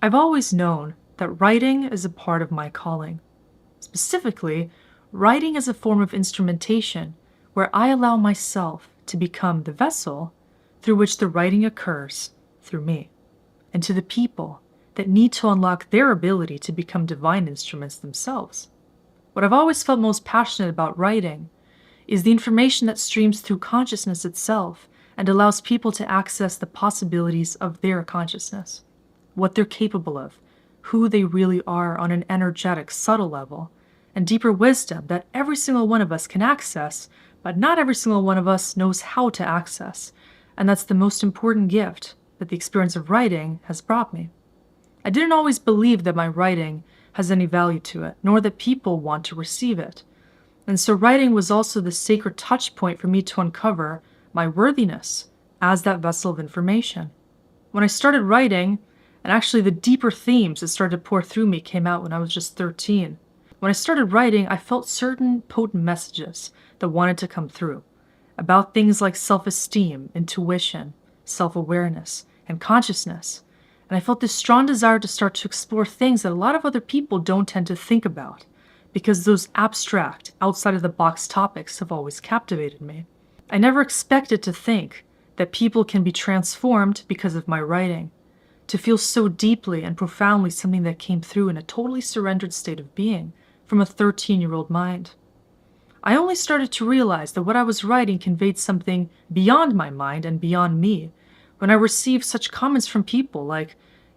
I've always known that writing is a part of my calling. Specifically, writing is a form of instrumentation where I allow myself to become the vessel through which the writing occurs through me, and to the people that need to unlock their ability to become divine instruments themselves. What I've always felt most passionate about writing is the information that streams through consciousness itself and allows people to access the possibilities of their consciousness, what they're capable of, who they really are on an energetic, subtle level, and deeper wisdom that every single one of us can access, but not every single one of us knows how to access. And that's the most important gift that the experience of writing has brought me. I didn't always believe that my writing has any value to it, nor that people want to receive it. And so writing was also the sacred touch point for me to uncover my worthiness as that vessel of information. When I started writing, and actually the deeper themes that started to pour through me came out when I was just 13. When I started writing, I felt certain potent messages that wanted to come through about things like self-esteem, intuition, self-awareness, and consciousness. And I felt this strong desire to start to explore things that a lot of other people don't tend to think about, because those abstract, outside-of-the-box topics have always captivated me. I never expected to think that people can be transformed because of my writing, to feel so deeply and profoundly something that came through in a totally surrendered state of being from a 13-year-old mind. I only started to realize that what I was writing conveyed something beyond my mind and beyond me when I received such comments from people like,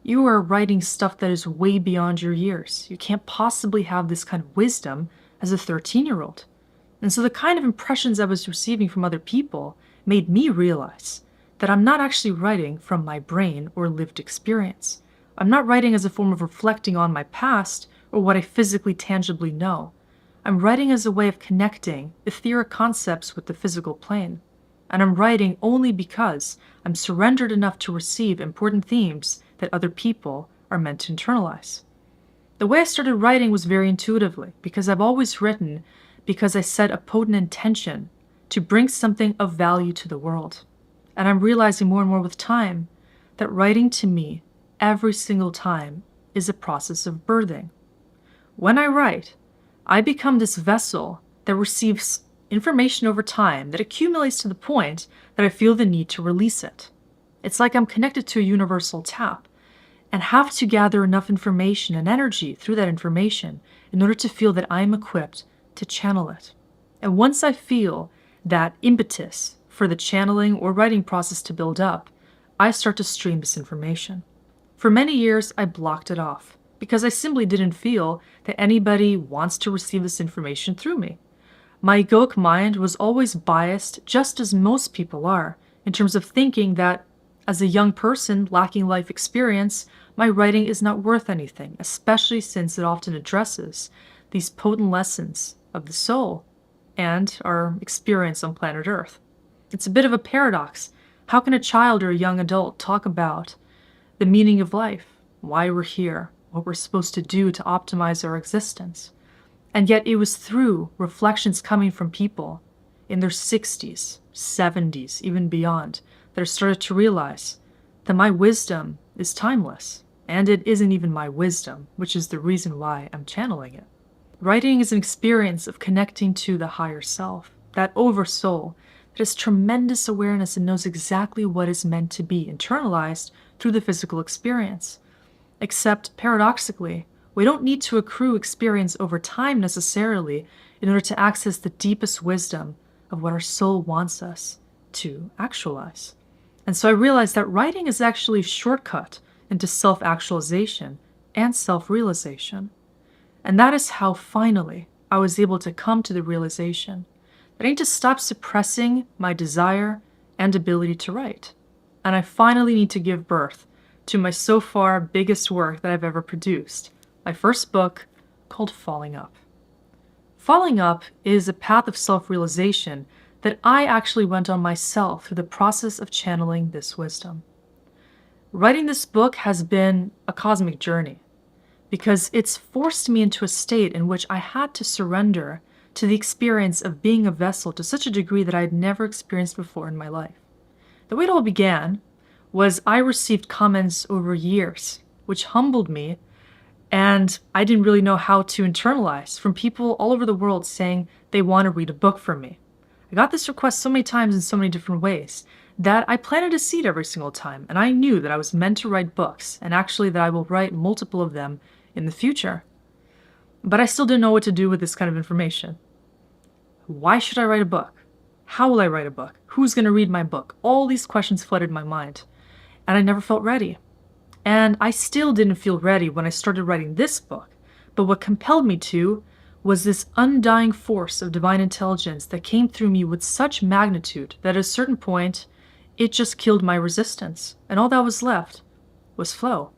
"You are writing stuff that is way beyond your years. You can't possibly have this kind of wisdom as a 13-year-old. And so the kind of impressions I was receiving from other people made me realize that I'm not actually writing from my brain or lived experience. I'm not writing as a form of reflecting on my past or what I physically tangibly know. I'm writing as a way of connecting etheric concepts with the physical plane. And I'm writing only because I'm surrendered enough to receive important themes that other people are meant to internalize." The way I started writing was very intuitively, because I've always written because I set a potent intention to bring something of value to the world. And I'm realizing more and more with time that writing to me every single time is a process of birthing. When I write, I become this vessel that receives information over time that accumulates to the point that I feel the need to release it. It's like I'm connected to a universal tap and have to gather enough information and energy through that information in order to feel that I'm equipped to channel it. And once I feel that impetus for the channeling or writing process to build up, I start to stream this information. For many years, I blocked it off because I simply didn't feel that anybody wants to receive this information through me. My egoic mind was always biased, just as most people are, in terms of thinking that as a young person lacking life experience, my writing is not worth anything, especially since it often addresses these potent lessons of the soul and our experience on planet Earth. It's a bit of a paradox. How can a child or a young adult talk about the meaning of life, why we're here, what we're supposed to do to optimize our existence? And yet it was through reflections coming from people in their 60s, 70s, even beyond, that I started to realize that my wisdom is timeless. And it isn't even my wisdom, which is the reason why I'm channeling it. Writing is an experience of connecting to the higher self, that oversoul that has tremendous awareness and knows exactly what is meant to be internalized through the physical experience. Except, paradoxically, we don't need to accrue experience over time necessarily in order to access the deepest wisdom of what our soul wants us to actualize. And so I realized that writing is actually a shortcut into self-actualization and self-realization. And that is how finally I was able to come to the realization that I need to stop suppressing my desire and ability to write. And I finally need to give birth to my so far biggest work that I've ever produced, my first book called Falling Up. Falling Up is a path of self-realization that I actually went on myself through the process of channeling this wisdom. Writing this book has been a cosmic journey because it's forced me into a state in which I had to surrender to the experience of being a vessel to such a degree that I had never experienced before in my life. The way it all began was I received comments over years which humbled me, and I didn't really know how to internalize from people all over the world saying they want to read a book from me. I got this request so many times in so many different ways that I planted a seed every single time, and I knew that I was meant to write books, and actually that I will write multiple of them in the future. But I still didn't know what to do with this kind of information. Why should I write a book? How will I write a book? Who's going to read my book? All these questions flooded my mind, and I never felt ready. And I still didn't feel ready when I started writing this book, but what compelled me to was this undying force of divine intelligence that came through me with such magnitude that at a certain point, it just killed my resistance, and all that was left was flow,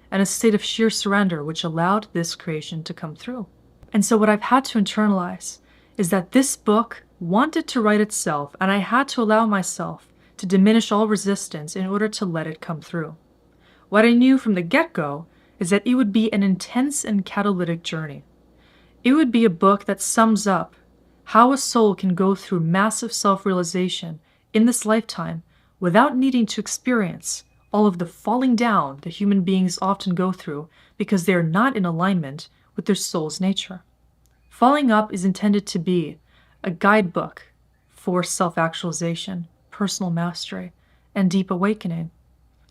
and a state of sheer surrender which allowed this creation to come through. And so what I've had to internalize is that this book wanted to write itself, and I had to allow myself to diminish all resistance in order to let it come through. What I knew from the get-go is that it would be an intense and catalytic journey. It would be a book that sums up how a soul can go through massive self-realization in this lifetime without needing to experience all of the falling down that human beings often go through because they are not in alignment with their soul's nature. Falling Up is intended to be a guidebook for self-actualization, personal mastery, and deep awakening.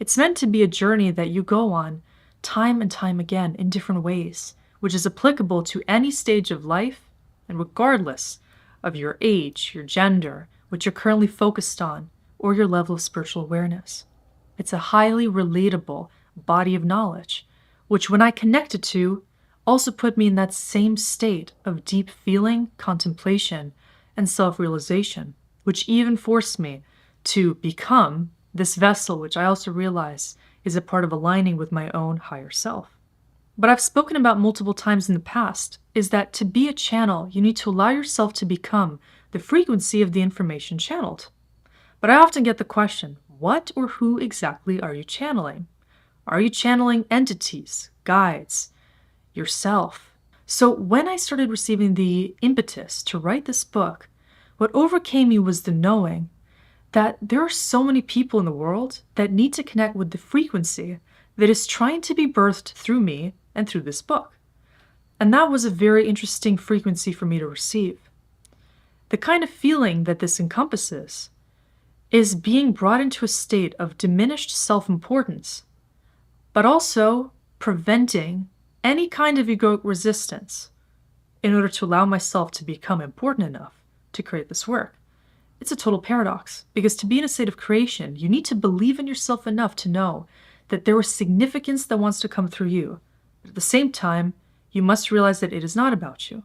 It's meant to be a journey that you go on time and time again in different ways, which is applicable to any stage of life and regardless of your age, your gender, what you're currently focused on, or your level of spiritual awareness. It's a highly relatable body of knowledge, which when I connected to, also put me in that same state of deep feeling, contemplation, and self-realization, which even forced me to become this vessel, which I also realize is a part of aligning with my own higher self. But I've spoken about multiple times in the past is that to be a channel, you need to allow yourself to become the frequency of the information channeled. But I often get the question, what or who exactly are you channeling? Are you channeling entities, guides, yourself? So when I started receiving the impetus to write this book, what overcame me was the knowing that there are so many people in the world that need to connect with the frequency that is trying to be birthed through me and through this book. And that was a very interesting frequency for me to receive. The kind of feeling that this encompasses is being brought into a state of diminished self-importance, but also preventing any kind of egoic resistance in order to allow myself to become important enough to create this work. It's a total paradox, because to be in a state of creation, you need to believe in yourself enough to know that there is significance that wants to come through you. But at the same time, you must realize that it is not about you.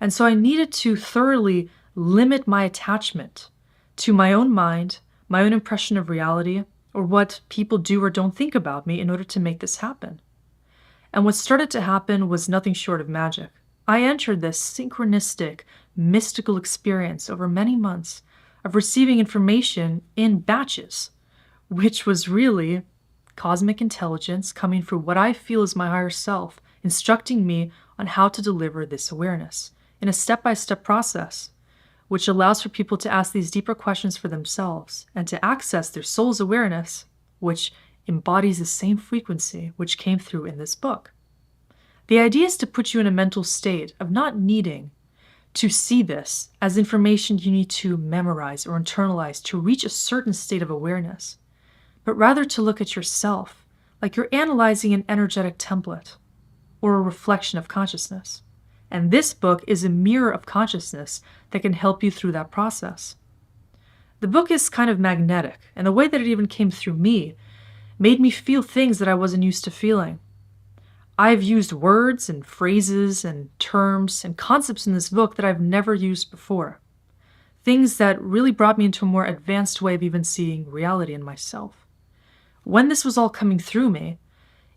And so I needed to thoroughly limit my attachment to my own mind, my own impression of reality, or what people do or don't think about me in order to make this happen. And what started to happen was nothing short of magic. I entered this synchronistic, mystical experience over many months of receiving information in batches, which was really cosmic intelligence coming through what I feel is my higher self, instructing me on how to deliver this awareness in a step-by-step process, which allows for people to ask these deeper questions for themselves and to access their soul's awareness, which embodies the same frequency which came through in this book. The idea is to put you in a mental state of not needing to see this as information you need to memorize or internalize to reach a certain state of awareness, but rather to look at yourself like you're analyzing an energetic template or a reflection of consciousness. And this book is a mirror of consciousness that can help you through that process. The book is kind of magnetic, and the way that it even came through me made me feel things that I wasn't used to feeling. I've used words and phrases and terms and concepts in this book that I've never used before. Things that really brought me into a more advanced way of even seeing reality in myself. When this was all coming through me,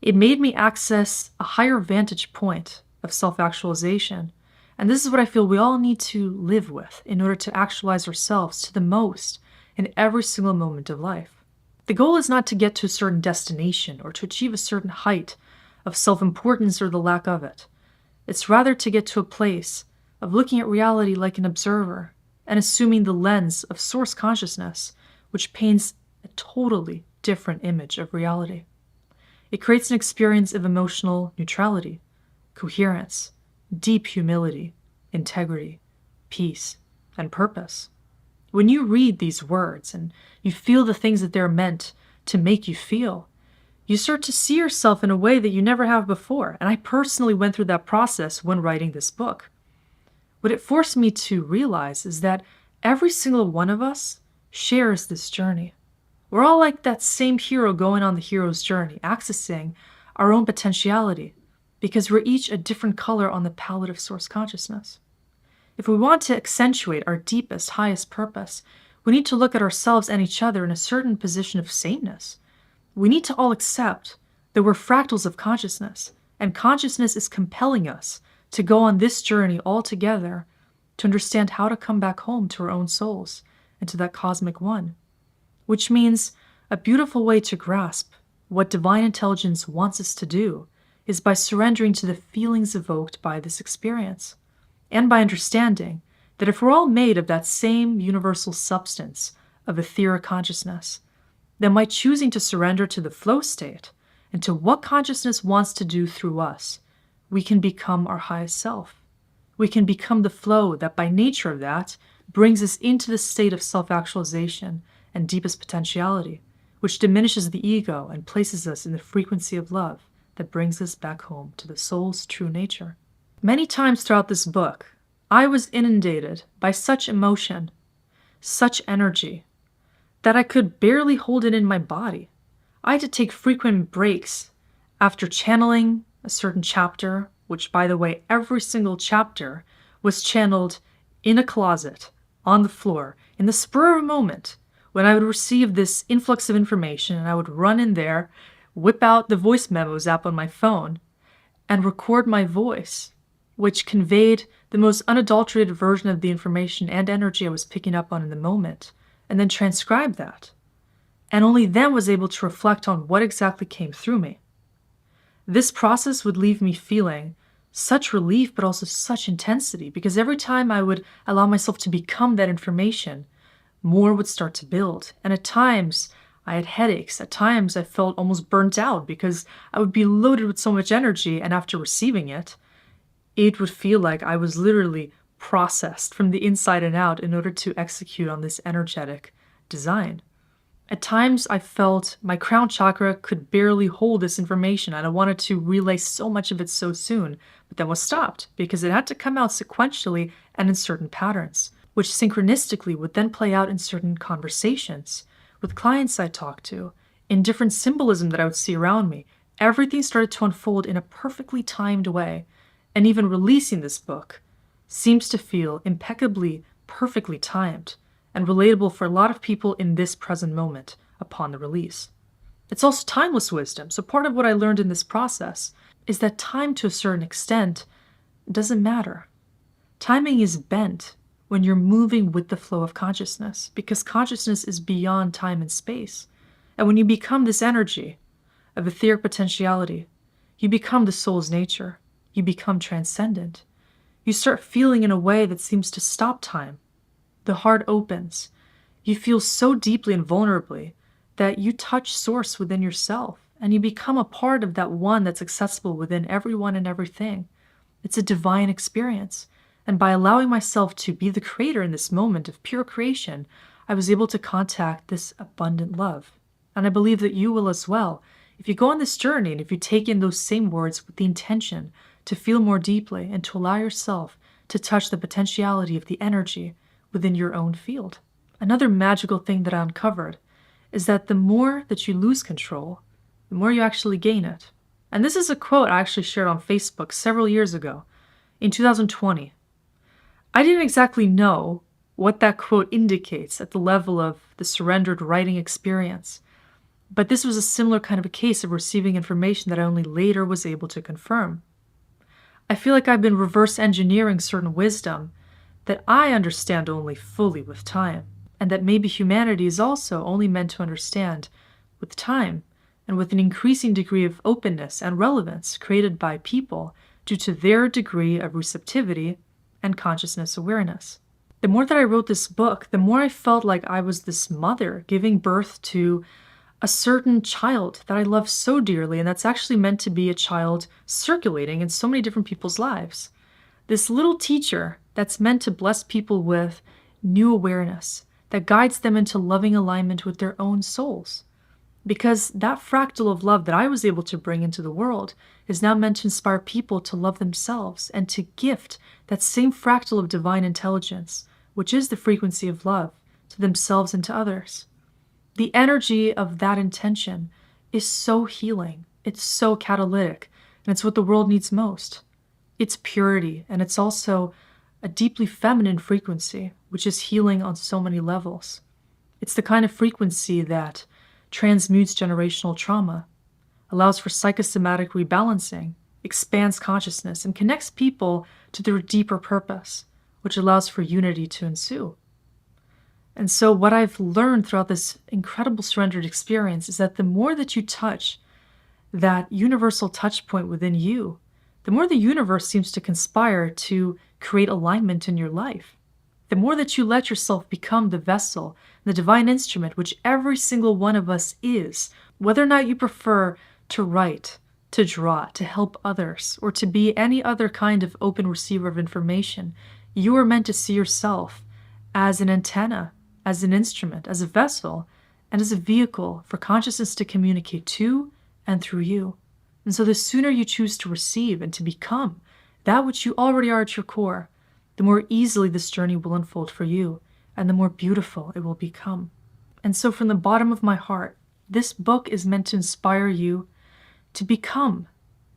it made me access a higher vantage point of self-actualization. And this is what I feel we all need to live with in order to actualize ourselves to the most in every single moment of life. The goal is not to get to a certain destination or to achieve a certain height of self-importance or the lack of it. It's rather to get to a place of looking at reality like an observer and assuming the lens of source consciousness, which paints a totally different image of reality. It creates an experience of emotional neutrality, coherence, deep humility, integrity, peace, and purpose. When you read these words and you feel the things that they're meant to make you feel, you start to see yourself in a way that you never have before. And I personally went through that process when writing this book. What it forced me to realize is that every single one of us shares this journey. We're all like that same hero going on the hero's journey, accessing our own potentiality, because we're each a different color on the palette of source consciousness. If we want to accentuate our deepest, highest purpose, we need to look at ourselves and each other in a certain position of sameness. We need to all accept that we're fractals of consciousness, and consciousness is compelling us to go on this journey all together to understand how to come back home to our own souls and to that cosmic one. Which means a beautiful way to grasp what divine intelligence wants us to do is by surrendering to the feelings evoked by this experience, and by understanding that if we're all made of that same universal substance of etheric consciousness, then by choosing to surrender to the flow state and to what consciousness wants to do through us, we can become our highest self. We can become the flow that by nature of that brings us into the state of self-actualization and deepest potentiality, which diminishes the ego and places us in the frequency of love that brings us back home to the soul's true nature. Many times throughout this book, I was inundated by such emotion, such energy, that I could barely hold it in my body. I had to take frequent breaks after channeling a certain chapter, which, by the way, every single chapter was channeled in a closet, on the floor, in the spur of a moment, when I would receive this influx of information, and I would run in there, whip out the voice memos app on my phone, and record my voice, which conveyed the most unadulterated version of the information and energy I was picking up on in the moment, and then transcribe that. And only then was able to reflect on what exactly came through me. This process would leave me feeling such relief, but also such intensity, because every time I would allow myself to become that information, more would start to build. And at times, I had headaches. At times, I felt almost burnt out because I would be loaded with so much energy, and after receiving it, it would feel like I was literally processed from the inside and out in order to execute on this energetic design. At times, I felt my crown chakra could barely hold this information, and I wanted to relay so much of it so soon, but then was stopped because it had to come out sequentially and in certain patterns, which synchronistically would then play out in certain conversations with clients I talked to, in different symbolism that I would see around me. Everything started to unfold in a perfectly timed way, and even releasing this book seems to feel impeccably, perfectly timed, and relatable for a lot of people in this present moment upon the release. It's also timeless wisdom, so part of what I learned in this process is that time to a certain extent doesn't matter. Timing is bent when you're moving with the flow of consciousness, because consciousness is beyond time and space. And when you become this energy of etheric potentiality, you become the soul's nature. You become transcendent. You start feeling in a way that seems to stop time. The heart opens. You feel so deeply and vulnerably that you touch source within yourself, and you become a part of that one that's accessible within everyone and everything. It's a divine experience. And by allowing myself to be the creator in this moment of pure creation, I was able to contact this abundant love. And I believe that you will as well. If you go on this journey and if you take in those same words with the intention to feel more deeply and to allow yourself to touch the potentiality of the energy within your own field. Another magical thing that I uncovered is that the more that you lose control, the more you actually gain it. And this is a quote I actually shared on Facebook several years ago, in 2020. I didn't exactly know what that quote indicates at the level of the surrendered writing experience, but this was a similar kind of a case of receiving information that I only later was able to confirm. I feel like I've been reverse engineering certain wisdom that I understand only fully with time, and that maybe humanity is also only meant to understand with time and with an increasing degree of openness and relevance created by people due to their degree of receptivity and consciousness awareness. The more that I wrote this book, the more I felt like I was this mother giving birth to a certain child that I love so dearly, and that's actually meant to be a child circulating in so many different people's lives. This little teacher that's meant to bless people with new awareness that guides them into loving alignment with their own souls. Because that fractal of love that I was able to bring into the world is now meant to inspire people to love themselves and to gift that same fractal of divine intelligence, which is the frequency of love, to themselves and to others. The energy of that intention is so healing, it's so catalytic, and it's what the world needs most. It's purity, and it's also a deeply feminine frequency, which is healing on so many levels. It's the kind of frequency that transmutes generational trauma, allows for psychosomatic rebalancing, expands consciousness, and connects people to their deeper purpose, which allows for unity to ensue. And so what I've learned throughout this incredible surrendered experience is that the more that you touch that universal touch point within you, the more the universe seems to conspire to create alignment in your life. The more that you let yourself become the vessel, the divine instrument, which every single one of us is, whether or not you prefer to write, to draw, to help others, or to be any other kind of open receiver of information, you are meant to see yourself as an antenna, as an instrument, as a vessel, and as a vehicle for consciousness to communicate to and through you. And so the sooner you choose to receive and to become that which you already are at your core, the more easily this journey will unfold for you, and the more beautiful it will become. And so from the bottom of my heart, this book is meant to inspire you to become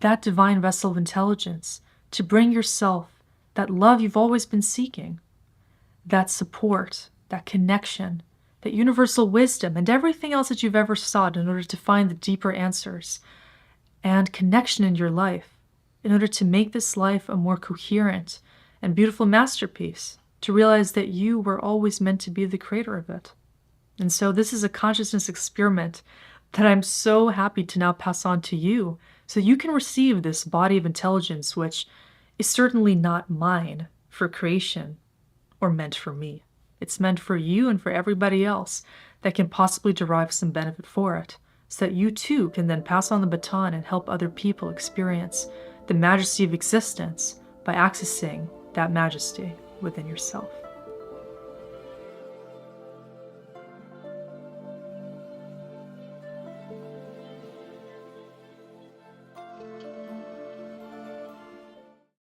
that divine vessel of intelligence, to bring yourself that love you've always been seeking, that support, that connection, that universal wisdom, and everything else that you've ever sought in order to find the deeper answers and connection in your life, in order to make this life a more coherent and beautiful masterpiece, to realize that you were always meant to be the creator of it. And so this is a consciousness experiment that I'm so happy to now pass on to you, so you can receive this body of intelligence, which is certainly not mine for creation or meant for me. It's meant for you and for everybody else that can possibly derive some benefit for it, so that you too can then pass on the baton and help other people experience the majesty of existence by accessing that majesty within yourself.